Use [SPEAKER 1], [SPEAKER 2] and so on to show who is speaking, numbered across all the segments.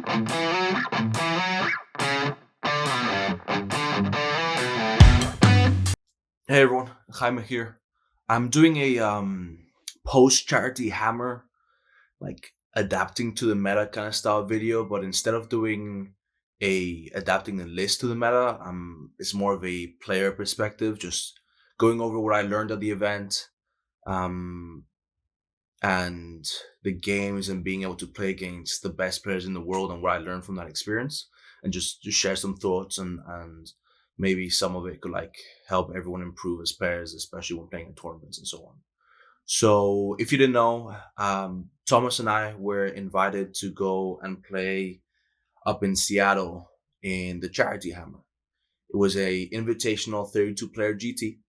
[SPEAKER 1] Hey everyone, Jaime here. I'm doing a post charity hammer, like adapting to the meta kind of style video, but instead of doing a adapting the list to the meta, it's more of a player perspective, just going over what I learned at the event, um, and the games and being able to play against the best players in the world and what I learned from that experience, and just share some thoughts and maybe some of it could like help everyone improve as players, especially when playing in tournaments and so on. So if you didn't know, Thomas and I were invited to go and play up in Seattle in the Charity Hammer. It was a invitational 32 player GT.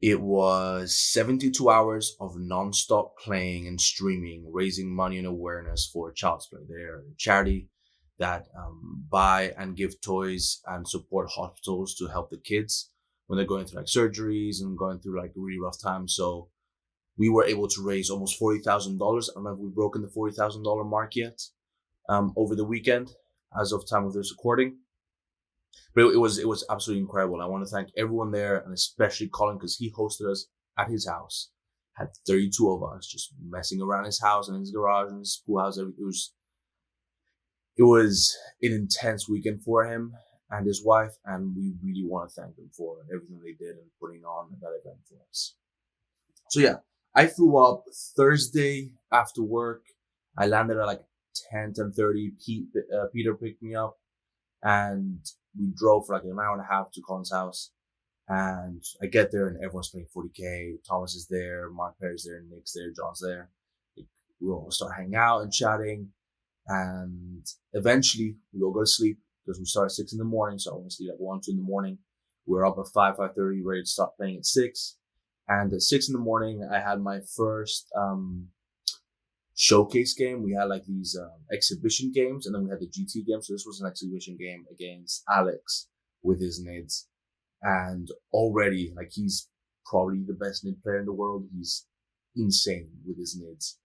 [SPEAKER 1] It was 72 hours of non-stop playing and streaming, raising money and awareness for Child's Play. They're a charity that buy and give toys and support hospitals to help the kids when they're going through like surgeries and going through like a really rough time. So we were able to raise almost $40,000. I don't know if we've broken the $40,000 mark yet over the weekend as of time of this recording. But it was absolutely incredible. I want to thank everyone there, and especially Colin, because he hosted us at his house. Had 32 of us just messing around his house and his garage and his pool house. It was an intense weekend for him and his wife, and we really want to thank them for everything they did and putting on that event for us. So yeah, I flew up Thursday after work. I landed at like 10:30. Peter picked me up, and we drove for like an hour and a half to Colin's house. And I get there and everyone's playing 40K. Thomas is there, Mark Perry's there, Nick's there, John's there. We all start hanging out and chatting. And eventually we all go to sleep because we start at 6 in the morning. So I want to sleep at 1, 2 in the morning. We're up at 5:30, ready to start playing at 6. And at 6 in the morning, I had my first showcase game. We had like these exhibition games, and then we had the GT game. So this was an exhibition game against Alex with his nids, and already like he's probably the best nid player in the world. He's insane with his nids.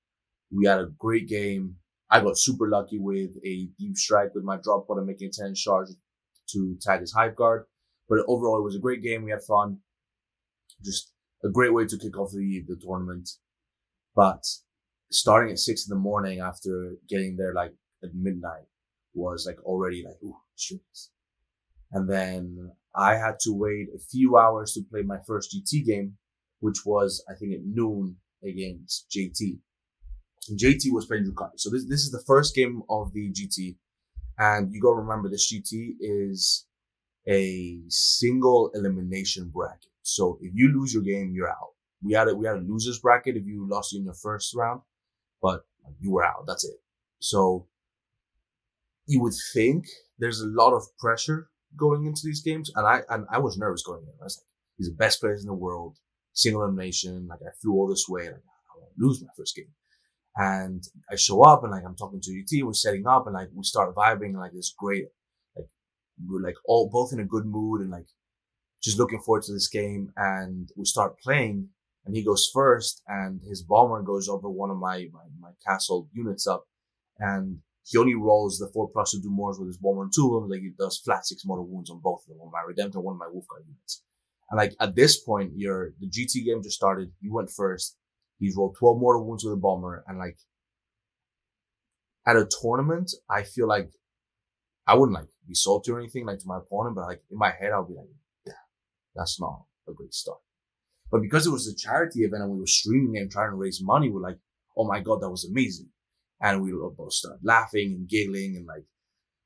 [SPEAKER 1] We had a great game. I got super lucky with a deep strike with my drop button, making a 10 charge to tag his hive guard. But overall, it was a great game. We had fun. Just a great way to kick off the tournament. But starting at 6 in the morning after getting there like at midnight was like already like, ooh, streets. And then I had to wait a few hours to play my first GT game, which was, I think, at noon against JT. And JT was playing Ducati. So this is the first game of the GT. And you gotta remember, this GT is a single elimination bracket. So if you lose your game, you're out. We had a losers bracket if you lost in your first round, but you were out. That's it. So you would think there's a lot of pressure going into these games, and I was nervous going in. I was like, he's the best players in the world, single elimination. Like I flew all this way, like I won't lose my first game. And I show up and like I'm talking to UT, we're setting up and like we start vibing and like this great, like we're like all both in a good mood and like just looking forward to this game. And we start playing and he goes first and his bomber goes over one of my castle units up, and he only rolls the 4+ to do more with his bomber and 2 of them. Like he does flat 6 mortal wounds on both of them, on my Redemptor, one of my Wolfguard units. And like at this point, the GT game just started. You went first. He's rolled 12 mortal wounds with a bomber, and like at a tournament, I feel like I wouldn't like be salty or anything like to my opponent, but like in my head, I'll be like, yeah, that's not a great start. But because it was a charity event and we were streaming and trying to raise money, we're like, oh my God, that was amazing. And we both started laughing and giggling, and like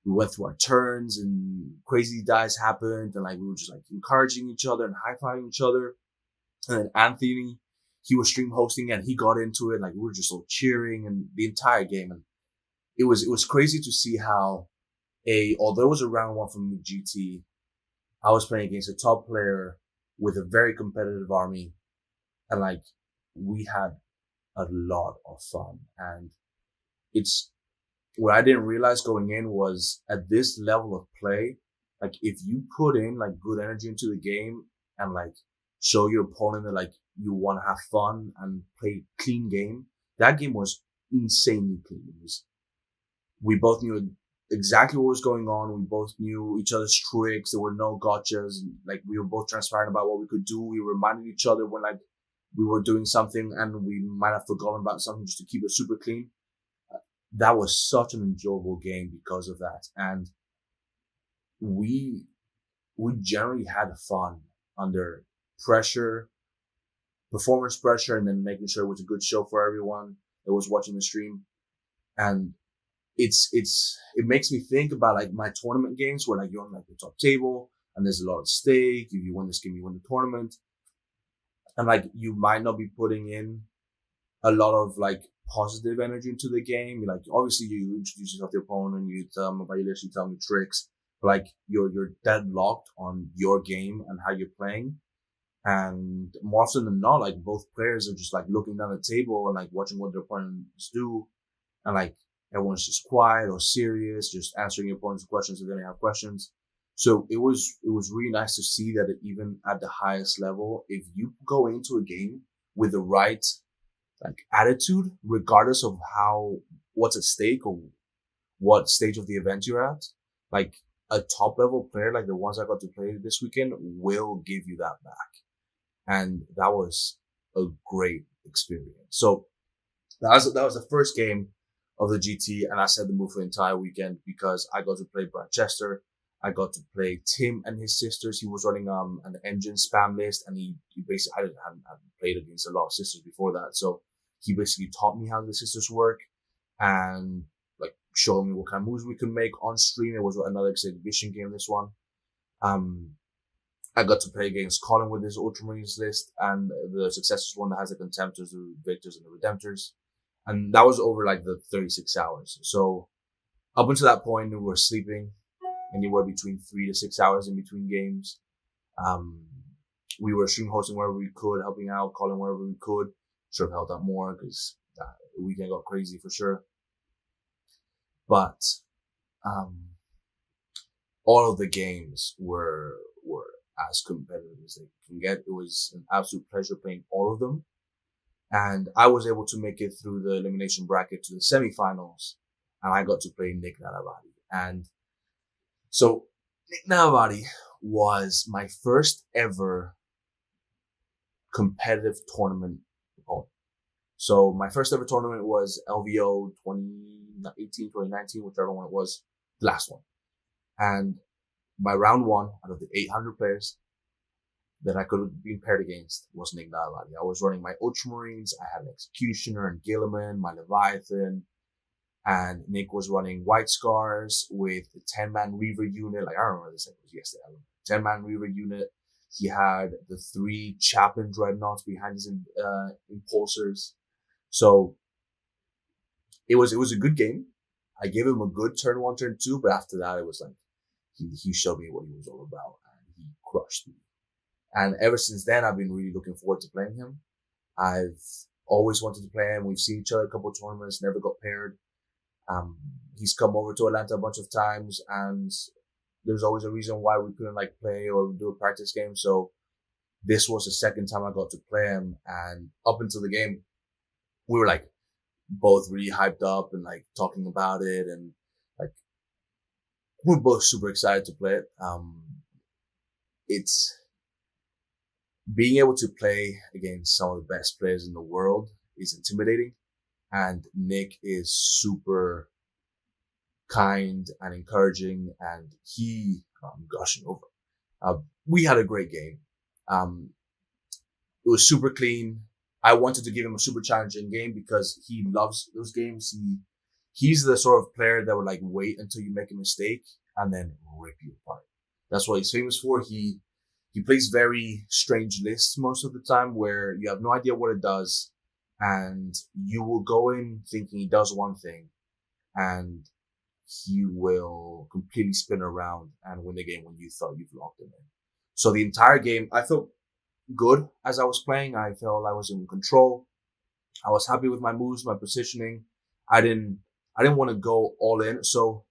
[SPEAKER 1] we went through our turns and crazy dice happened, and like we were just like encouraging each other and high-fiving each other. And then Anthony, he was stream hosting and he got into it. Like we were just all cheering and the entire game. And it was crazy to see how although it was a round 1 from GT, I was playing against a top player with a very competitive army. And like we had a lot of fun. And it's what I didn't realize going in was at this level of play, like if you put in like good energy into the game and like show your opponent that like you want to have fun and play clean game, that game was insanely clean. We both knew exactly what was going on. We both knew each other's tricks. There were no gotchas. Like, we were both transparent about what we could do. We reminded each other when, like, we were doing something and we might have forgotten about something, just to keep it super clean. That was such an enjoyable game because of that. And we generally had fun under pressure, performance pressure, and then making sure it was a good show for everyone that was watching the stream. And it makes me think about, like, my tournament games where, like, you're on, like, the top table and there's a lot at stake. If you win this game, you win the tournament. And, like, you might not be putting in a lot of, like, positive energy into the game. Like, obviously you introduce yourself to the opponent, you tell them about your list, you tell them your tricks, but, like, you're deadlocked on your game and how you're playing. And more often than not, like, both players are just, like, looking down the table and, like, watching what their opponents do. And, like, everyone's just quiet or serious, just answering your opponent's questions if they have questions. So it was really nice to see that even at the highest level, if you go into a game with the right, like, attitude, regardless of what's at stake or what stage of the event you're at, like, a top level player like the ones I got to play this weekend will give you that back. And that was a great experience. So that was the first game of the GT, and I set the mood for the entire weekend because I got to play Brad Chester. I got to play Tim and his sisters. He was running an engine spam list, and he basically, I hadn't played against a lot of sisters before that, so he basically taught me how the sisters work and, like, showed me what kind of moves we could make on stream. It was another exhibition game, this one. I got to play against Colin with his Ultramarines list, and the successors one that has the Contemptors, the Victors, and the Redemptors. And that was over, like, the 36 hours. So up until that point, we were sleeping anywhere between 3 to 6 hours in between games. We were stream hosting wherever we could, helping out, calling wherever we could. Should have helped out more because the weekend got crazy for sure. But all of the games were as competitive as they can get. It was an absolute pleasure playing all of them. And I was able to make it through the elimination bracket to the semifinals, and I got to play Nick Naravati. And so Nick Naravati was my first ever competitive tournament opponent. So my first ever tournament was LVO 2018, 2019, whichever one it was, the last one. And my round one out of the 800 players that I could have been paired against was Nick Naravati. I was running my Ultramarines. I had an Executioner and Gilliman, my Leviathan, and Nick was running White Scars with the 10-man Reaver unit. Like, I remember this, like, it was yesterday. 10-man Reaver unit. He had the 3 Chaplain Dreadnoughts behind his impulsors. So it was a good game. I gave him a good turn 1, turn 2, but after that, it was like he showed me what he was all about, and he crushed me. And ever since then, I've been really looking forward to playing him. I've always wanted to play him. We've seen each other a couple of tournaments, never got paired. He's come over to Atlanta a bunch of times, and there's always a reason why we couldn't, like, play or do a practice game. So this was the second time I got to play him, and up until the game, we were, like, both really hyped up and, like, talking about it, and, like, we're both super excited to play it. It's being able to play against some of the best players in the world is intimidating, and Nick is super kind and encouraging, and I'm gushing over. We had a great game. It was super clean. I wanted to give him a super challenging game because he loves those games. He's the sort of player that would, like, wait until you make a mistake and then rip you apart. That's what he's famous for. He plays very strange lists most of the time where you have no idea what it does, and you will go in thinking he does one thing, and he will completely spin around and win the game when you thought you've locked him in. So the entire game, I felt good as I was playing. I felt I was in control. I was happy with my moves, my positioning. I didn't want to go all in. So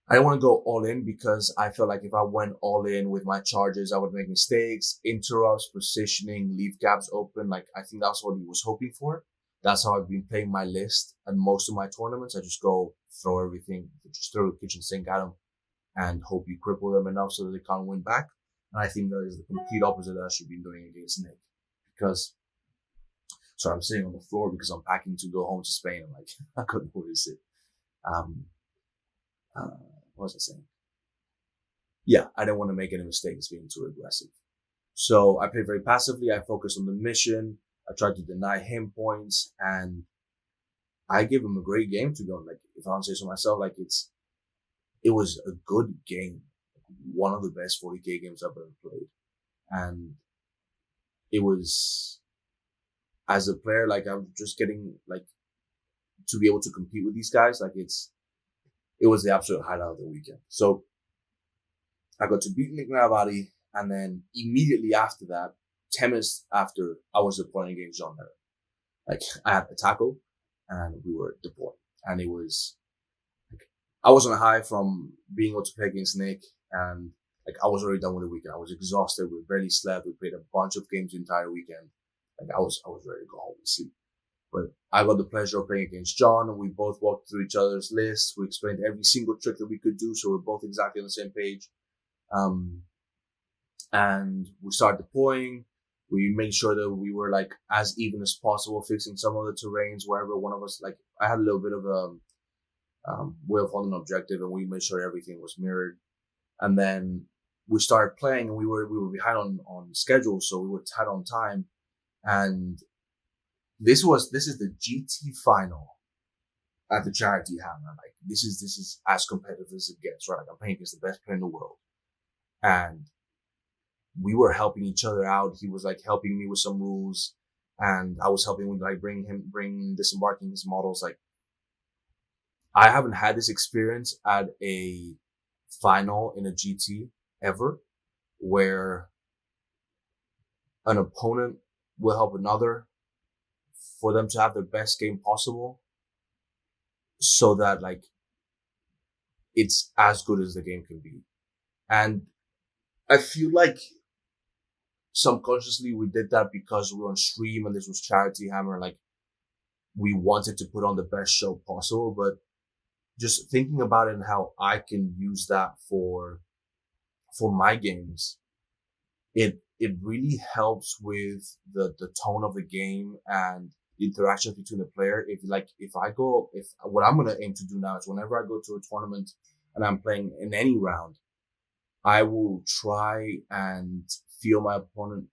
[SPEAKER 1] I didn't want to go all in because I felt like if I went all in with my charges, I would make mistakes, interrupts, positioning, leave gaps open. Like, I think that's what he was hoping for. that's how I've been playing my list. And most of my tournaments, I just go throw everything, just throw the kitchen sink at them and hope you cripple them enough so that they can't win back. And I think that is the complete opposite that I should be doing against Nick. Because, sorry, I'm sitting on the floor because I'm packing to go home to Spain. I'm like, I couldn't hold this. What was I saying? Yeah, I don't want to make any mistakes being too aggressive. So I played very passively. I focused on the mission. I tried to deny him points, and I gave him a great game to go. Like, if I don't say so myself, like it was a good game. One of the best 40k games I've ever played. And it was, as a player, like I'm just getting like to be able to compete with these guys. Like it was the absolute highlight of the weekend. So I got to beat Nick Navarri, and then immediately after that, 10 minutes after, I was deploying against John Miller. Like, I had a tackle, and we were deploying. And it was, like, I was on a high from being able to play against Nick, and, like, I was already done with the weekend. I was exhausted. We barely slept. We played a bunch of games the entire weekend. Like, I was ready to go home and sleep. But I got the pleasure of playing against John, and we both walked through each other's lists. We explained every single trick that we could do, so we're both exactly on the same page. And we started deploying. We made sure that we were like as even as possible, fixing some of the terrains wherever one of us, like I had a little bit of a way of holding an objective, and we made sure everything was mirrored. And then we started playing, and we were behind on schedule, so we were tight on time. And this is the GT final at the charity hammer. Like this is as competitive as it gets, right? Like I'm playing against the best player in the world. And we were helping each other out. He was like helping me with some rules, and I was helping with like bring disembarking his models. Like I haven't had this experience at a final in a GT ever, where an opponent will help another for them to have their best game possible, so that like it's as good as the game can be. And I feel like subconsciously we did that because we were on stream and this was Charity Hammer. Like we wanted to put on the best show possible, but just thinking about it and how I can use that for my games, it really helps with the tone of the game and the interactions between the player. If what I'm going to aim to do now is whenever I go to a tournament and I'm playing in any round, I will try and feel my opponent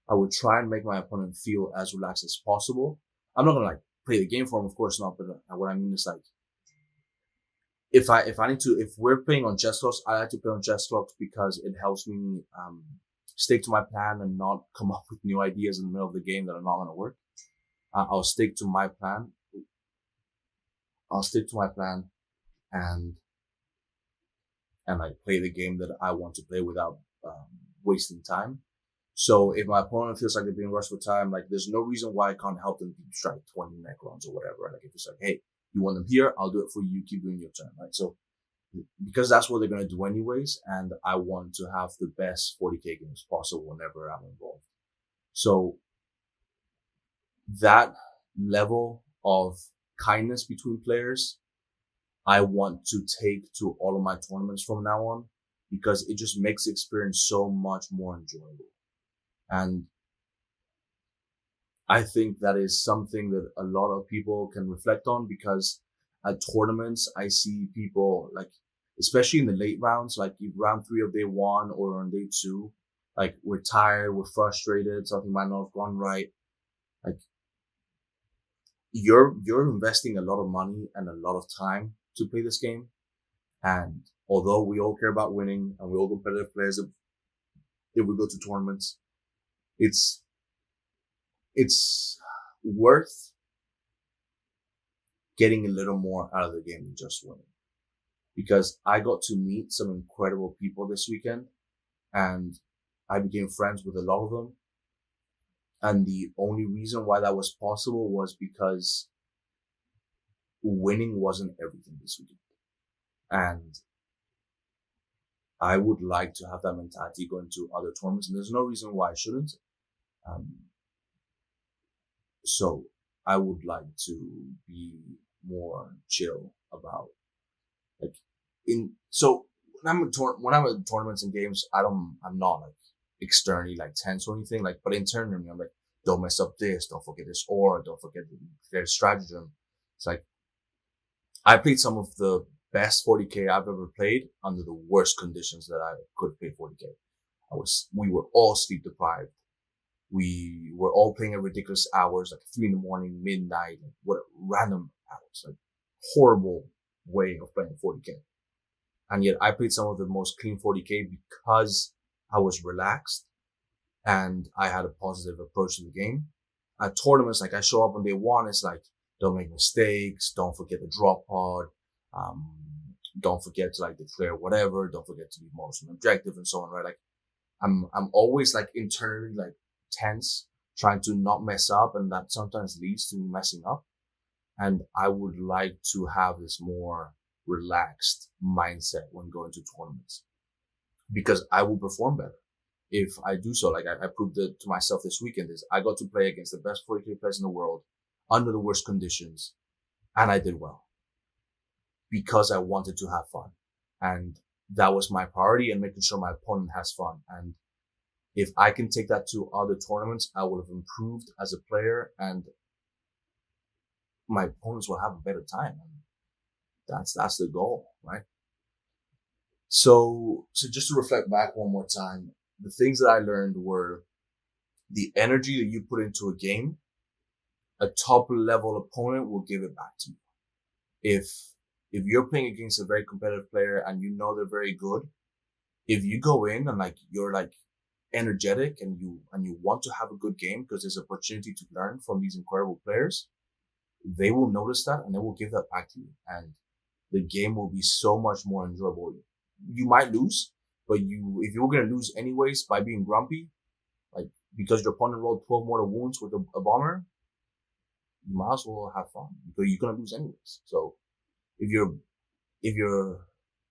[SPEAKER 1] I would try and make my opponent feel as relaxed as possible. I'm not gonna like play the game for him, of course not, but what I mean is like, if we're playing on chess clocks, I like to play on chess clocks because it helps me, stick to my plan and not come up with new ideas in the middle of the game that are not gonna work. I'll stick to my plan. And like play the game that I want to play without wasting time. So if my opponent feels like they're being rushed for time, like there's no reason why I can't help them strike 20 Necrons or whatever. Like if it's like, hey, you want them here, I'll do it for you. You keep doing your turn, right? So because that's what they're gonna do anyways, and I want to have the best 40k games possible whenever I'm involved. So that level of kindness between players, I want to take to all of my tournaments from now on, because it just makes the experience so much more enjoyable. And I think that is something that a lot of people can reflect on, because at tournaments, I see people like, especially in the late rounds, like round 3 of day 1 or on day 2, like we're tired, we're frustrated, something might not have gone right. Like you're investing a lot of money and a lot of time to play this game. And although we all care about winning and we're all competitive players, if we go to tournaments, it's worth getting a little more out of the game than just winning. Because I got to meet some incredible people this weekend, and I became friends with a lot of them. And the only reason why that was possible was because winning wasn't everything this weekend. And I would like to have that mentality going to other tournaments, and there's no reason why I shouldn't. So I would like to be more chill about like so when I'm at tournaments and games, I'm not like externally like tense or anything, like, but internally I'm like, don't mess up this, don't forget this, or don't forget their stratagem. It's like, I played some of the best 40k I've ever played under the worst conditions that I could play 40k. We were all sleep deprived. We were all playing at ridiculous hours, like 3 a.m, midnight, like what random hours, like horrible way of playing 40k. And yet I played some of the most clean 40k because I was relaxed and I had a positive approach to the game. At tournaments, like I show up on day one, it's like, don't make mistakes, don't forget the drop pod, um, don't forget to like declare whatever, don't forget to be most objective and so on, right? Like I'm always like internally like tense, trying to not mess up, and that sometimes leads to me messing up. And I would like to have this more relaxed mindset when going to tournaments because I will perform better if I do so. Like I proved it to myself this weekend is I got to play against the best 40k players in the world under the worst conditions, and I did well because I wanted to have fun. And that was my priority, and making sure my opponent has fun. And if I can take that to other tournaments, I would have improved as a player and my opponents will have a better time. And that's the goal, right? So just to reflect back one more time, the things that I learned were the energy that you put into a game, a top level opponent will give it back to you. If you're playing against a very competitive player and you know they're very good, if you go in and like you're like energetic and you want to have a good game because there's opportunity to learn from these incredible players, they will notice that and they will give that back to you, and the game will be so much more enjoyable. You might lose, but if you were going to lose anyways by being grumpy, like because your opponent rolled 12 mortal wounds with a bomber, you might as well have fun because you're going to lose anyways. So if you're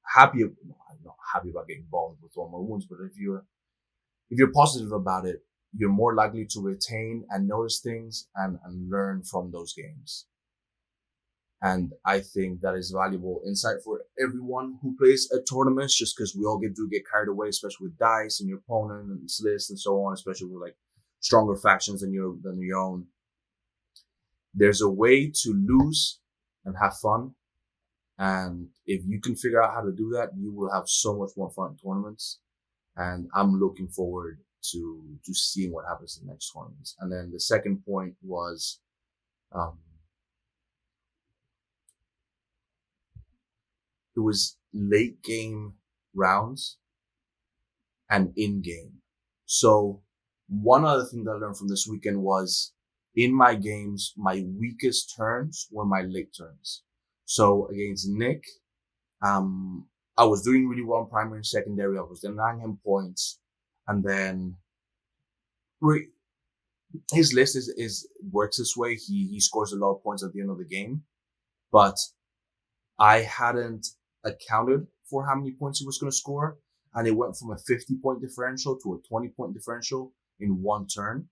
[SPEAKER 1] happy, I'm not happy about getting bombed with 12 more wounds, but if you're positive about it, you're more likely to retain and notice things and learn from those games. And I think that is valuable insight for everyone who plays at tournaments, just because we all get carried away, especially with dice and your opponent and list and so on, especially with like stronger factions than your own. There's a way to lose and have fun. And if you can figure out how to do that, you will have so much more fun in tournaments. And I'm looking forward to seeing what happens in the next tournaments. And then the second point was, it was late game rounds and in game. So one other thing that I learned from this weekend was in my games, my weakest turns were my late turns. So against Nick, I was doing really well in primary and secondary. I was denying him points. And then his list is works this way. He scores a lot of points at the end of the game, but I hadn't accounted for how many points he was going to score. And it went from a 50-point differential to a 20-point differential in one turn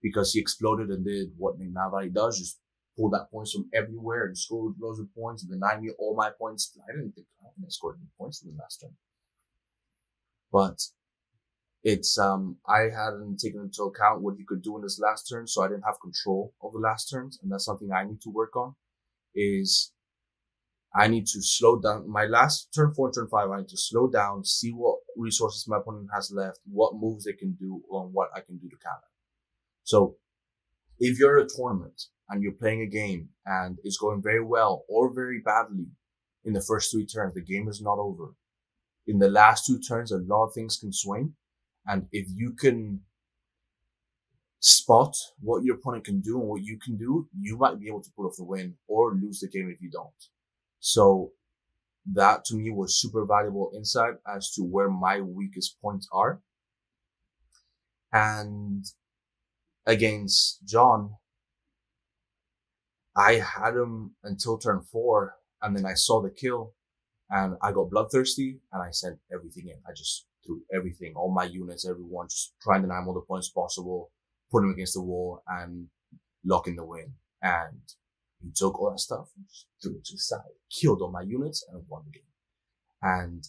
[SPEAKER 1] because he exploded and did what Navai does, just pull that points from everywhere and scored loads of points and denied me all my points. I didn't think I scored any points in the last turn. But it's, I hadn't taken into account what he could do in his last turn, so I didn't have control of the last turns. And that's something I need to work on, is I need to slow down. My last turn 4 and turn 5, I need to slow down, see what resources my opponent has left, what moves they can do, and what I can do to counter. So if you're at a tournament and you're playing a game and it's going very well or very badly in the first 3 turns, the game is not over. In the last 2 turns, a lot of things can swing. And if you can spot what your opponent can do and what you can do, you might be able to pull off the win or lose the game if you don't. So that to me was super valuable insight as to where my weakest points are. And against John, I had him until turn 4, and then I saw the kill and I got bloodthirsty and I sent everything in. I just threw everything, all my units, everyone, just trying to deny him all the points possible, put him against the wall. And lock in the win. And he took all that stuff and just threw it to the side, killed all my units, and won the game. And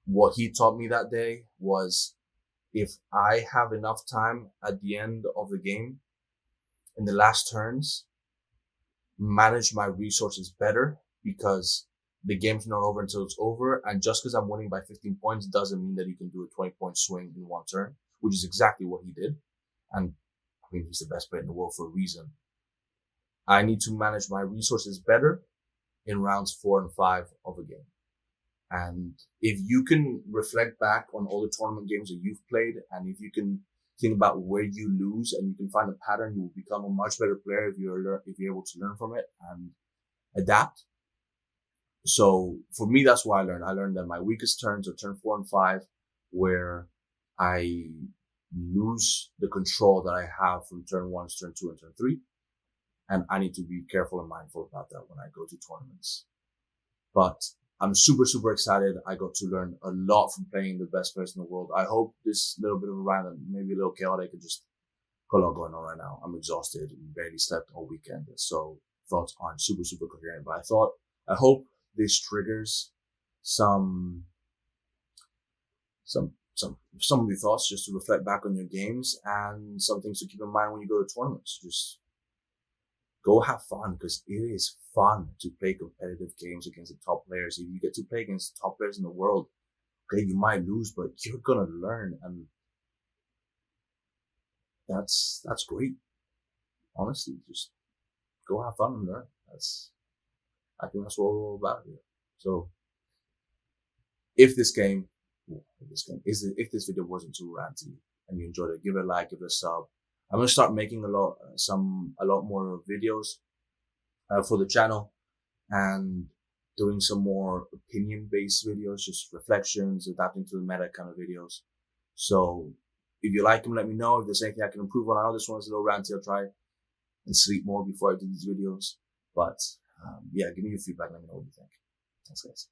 [SPEAKER 1] what he taught me that day was, if I have enough time at the end of the game, in the last turns, manage my resources better, because the game's not over until it's over. And just because I'm winning by 15 points doesn't mean that you can do a 20-point swing in one turn, which is exactly what he did. And I mean, he's the best player in the world for a reason. I need to manage my resources better in rounds 4 and 5 of a game. And if you can reflect back on all the tournament games that you've played, and if you can think about where you lose and you can find a pattern, you will become a much better player if you're able to learn from it and adapt. So for me, that's what I learned. I learned that my weakest turns are turn 4 and 5, where I lose the control that I have from turn 1, turn 2, and turn 3. And I need to be careful and mindful about that when I go to tournaments. But I'm super, super excited. I got to learn a lot from playing the best players in the world. I hope this little bit of a random, maybe a little chaotic, and just got a lot going on right now. I'm exhausted and barely slept all weekend. So thoughts aren't super, super coherent. But I hope this triggers some of your thoughts, just to reflect back on your games, and some things to keep in mind when you go to tournaments. Just go have fun, because it is fun to play competitive games against the top players. If you get to play against the top players in the world, okay, you might lose, but you're gonna learn, and that's great. Honestly, just go have fun and learn. I think that's what we're all about here. So, if this video wasn't too ranty and you enjoyed it, give it a like, give it a sub. I'm gonna start making a lot more videos for the channel, and doing some more opinion-based videos, just reflections, adapting to the meta kind of videos. So if you like them, let me know. If there's anything I can improve on, I know this one's a little ranty. I'll try and sleep more before I do these videos. But yeah, give me your feedback. Let me know what you think. Thanks, guys.